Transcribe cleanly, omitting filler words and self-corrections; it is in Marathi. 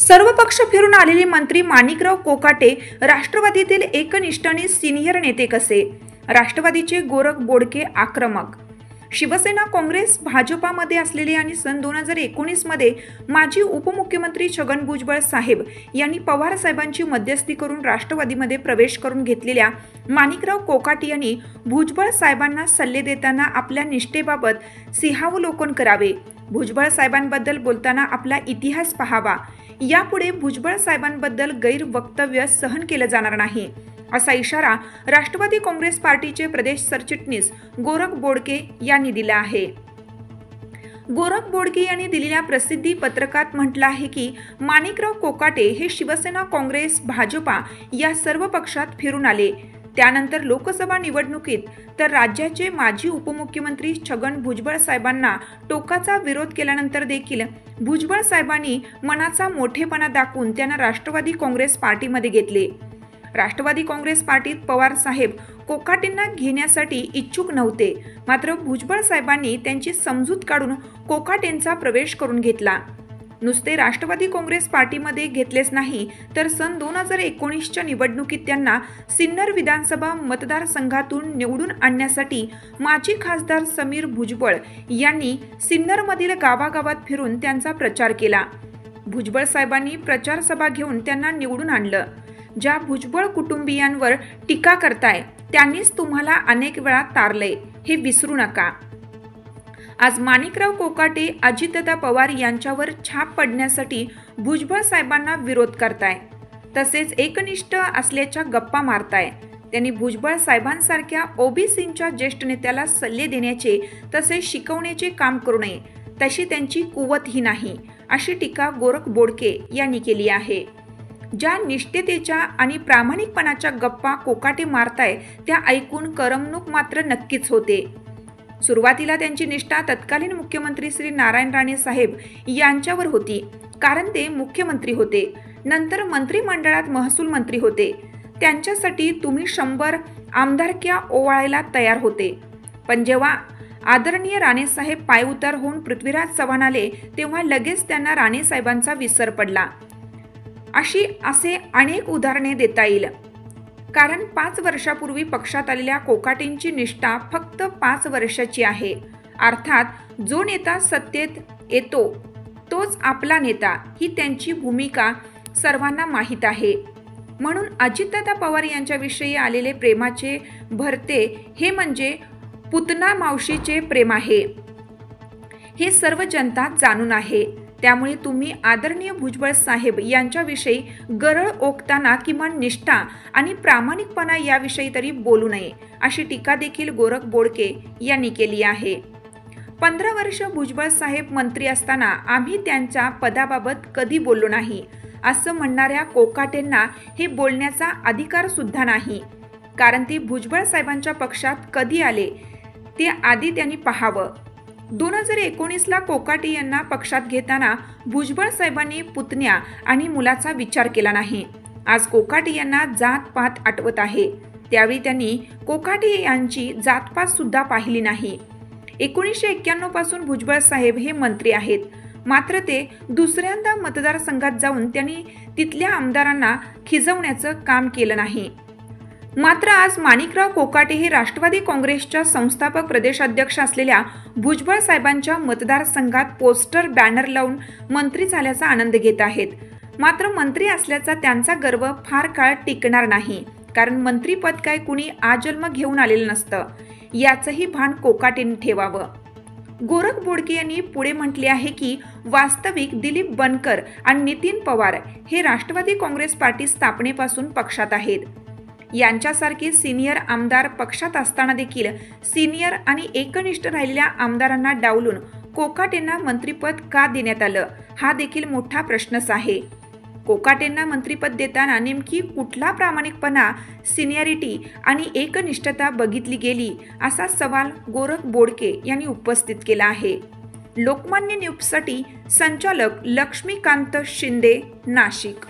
सर्व पक्ष फिरून आलेले मंत्री माणिकराव कोकाटे राष्ट्रवादीतील एकनिष्ठ आणि सिनियर नेते कसे? राष्ट्रवादीचे गोरख बोडके आक्रमक. शिवसेना, काँग्रेस, भाजपामध्ये असलेले आणि सन 2019 मध्ये माजी उपमुख्यमंत्री छगन भुजबळ साहेब यांनी पवार साहेबांची मध्यस्थी करून राष्ट्रवादीमध्ये प्रवेश करून घेतलेल्या माणिकराव कोकाटे यांनी भुजबळ साहेबांना सल्ले देताना आपल्या निष्ठेबाबत सिंहावलोकन करावे. भुजबळ साहेबांबद्दल बोलताना आपला इतिहास पाहावा. यापुढे भुजबळ साहेबांबद्दल गैरवक्तव्य सहन केलं जाणार नाही, असा इशारा राष्ट्रवादी काँग्रेस पार्टीचे प्रदेश सरचिटणीस गोरख बोडके यांनी दिला आहे. गोरख बोडके यांनी दिलेल्या प्रसिद्धी पत्रकात म्हटलं आहे की माणिकराव कोकाटे हे शिवसेना, काँग्रेस, भाजपा या सर्व पक्षात फिरून आले. त्यानंतर लोकसभा निवडणुकीत तर राज्याचे माजी उपमुख्यमंत्री छगन भुजबळ साहेबांना टोकाचा विरोध केल्यानंतर देखील भुजबळ साहेबांनी मनाचा मोठेपणा दाखवून त्यांना राष्ट्रवादी काँग्रेस पार्टीमध्ये घेतले. राष्ट्रवादी काँग्रेस पार्टीत पवार साहेब कोकाटेंना घेण्यासाठी इच्छुक नव्हते, मात्र भुजबळ साहेबांनी त्यांची समजूत काढून कोकाटेंचा प्रवेश करून घेतला. नुसते राष्ट्रवादी काँग्रेस पार्टीमध्ये घेतलेच नाही तर सन 2019च्या निवडणुकीत त्यांना सिन्नर विधानसभा मतदारसंघातून निवडून आणण्यासाठी माजी खासदार समीर भुजबळ यांनी सिन्नरमधील गावागावात फिरून त्यांचा प्रचार केला. भुजबळ साहेबांनी प्रचार सभा घेऊन त्यांना निवडून आणलं. ज्या भुजबळ कुटुंबियांवर टीका करताय त्यांनीच तुम्हाला अनेक वेळा तारलंय, हे विसरू नका. आज माणिकराव कोकाटे अजितदादा पवार यांच्यावर छाप पडण्यासाठी भुजबळ साहेबांना विरोध करताय, तसेच एकनिष्ठ असल्याच्या गप्पा मारताय. त्यांनी भुजबळ साहेबांसारख्या ओबीसींच्या ज्येष्ठ नेत्याला सल्ले देण्याचे तसेच शिकवण्याचे काम करू नये, तशी त्यांची कुवतही नाही, अशी टीका गोरख बोडके यांनी केली आहे. ज्या निष्ठेतेच्या आणि प्रामाणिकपणाच्या गप्पा कोकाटे मारताय त्या ऐकून करमणूक मात्र नक्कीच होते. सुरुवातीला त्यांची निष्ठा तत्कालीन मुख्यमंत्री श्री नारायण राणे साहेब यांच्यावर होती, कारण ते मुख्यमंत्री होते. नंतर मंत्रिमंडळात महसूल मंत्री होते. त्यांच्यासाठी तुम्ही 100 आमदारक्या ओवाळायला तयार होते. पण जेव्हा आदरणीय राणेसाहेब पायउतार होऊन पृथ्वीराज चव्हाण आले तेव्हा लगेच त्यांना राणेसाहेबांचा विसर पडला. असे अनेक उदाहरणे देता येईल. कारण 5 वर्षापूर्वी पक्षात आलेल्या कोकाटेंची निष्ठा फक्त 5 वर्षाची आहे. अर्थात जो नेता सत्तेत येतो तोच आपला नेता, ही त्यांची भूमिका सर्वांना माहीत आहे. म्हणून अजितदादा पवार यांच्याविषयी आलेले प्रेमाचे भरते हे म्हणजे पुतना मावशीचे प्रेम आहे, हे सर्व जनता जाणून आहे. त्यामुळे तुम्ही आदरणीय भुजबळ साहेब यांच्याविषयी गरळ ओकताना किमान निष्ठा आणि प्रामाणिकपणा याविषयी तरी बोलू नये, अशी टीका देखील गोरख बोडके यांनी केली आहे. 15 वर्ष भुजबळ साहेब मंत्री असताना आम्ही त्यांच्या पदाबाबत कधी बोललो नाही, असं म्हणणाऱ्या कोकाटेंना हे बोलण्याचा अधिकार सुद्धा नाही. कारण ते भुजबळ साहेबांच्या पक्षात कधी आले ते आधी त्यांनी पाहावं. 2019ला कोकाटे यांना पक्षात घेताना भुजबळ साहेबांनी पुतण्या आणि मुलाचा विचार केला नाही. आज कोकाटे यांना जातपात आठवत आहे, त्यावेळी त्यांनी कोकाटे यांची जातपात सुद्धा पाहिली नाही. 1991 पासून भुजबळ साहेब हे मंत्री आहेत, मात्र ते दुसऱ्यांदा मतदारसंघात जाऊन त्यांनी तिथल्या आमदारांना खिजवण्याचं काम केलं नाही. मात्र आज माणिकराव कोकाटे हे राष्ट्रवादी काँग्रेसच्या संस्थापक प्रदेशाध्यक्ष असलेल्या भुजबळ साहेबांच्या मतदारसंघात पोस्टर, बॅनर लावून मंत्री झाल्याचा आनंद घेत आहेत. मात्र मंत्री असल्याचा त्यांचा गर्व फार काळ टिकणार नाही, कारण मंत्रीपद काय कुणी आजन्म घेऊन आलेलं नसतं, याचंही भान कोकाटेंनी ठेवावं. गोरख बोडके यांनी पुढे म्हटले आहे की वास्तविक दिलीप बनकर आणि नितीन पवार हे राष्ट्रवादी काँग्रेस पार्टी स्थापनेपासून पक्षात आहेत. यांच्यासारखे सिनियर आमदार पक्षात असताना देखील सिनियर आणि एकनिष्ठ राहिलेल्या आमदारांना डावलून कोकाटेंना मंत्रिपद का देण्यात आलं, हा देखील मोठा प्रश्नच आहे. कोकाटेंना मंत्रिपद देताना नेमकी कुठला प्रामाणिकपणा, सिनियरिटी आणि एकनिष्ठता बघितली गेली, असा सवाल गोरख बोडके यांनी उपस्थित केला आहे. लोकमान्य न्यूजसाठी संचालक लक्ष्मीकांत शिंदे, नाशिक.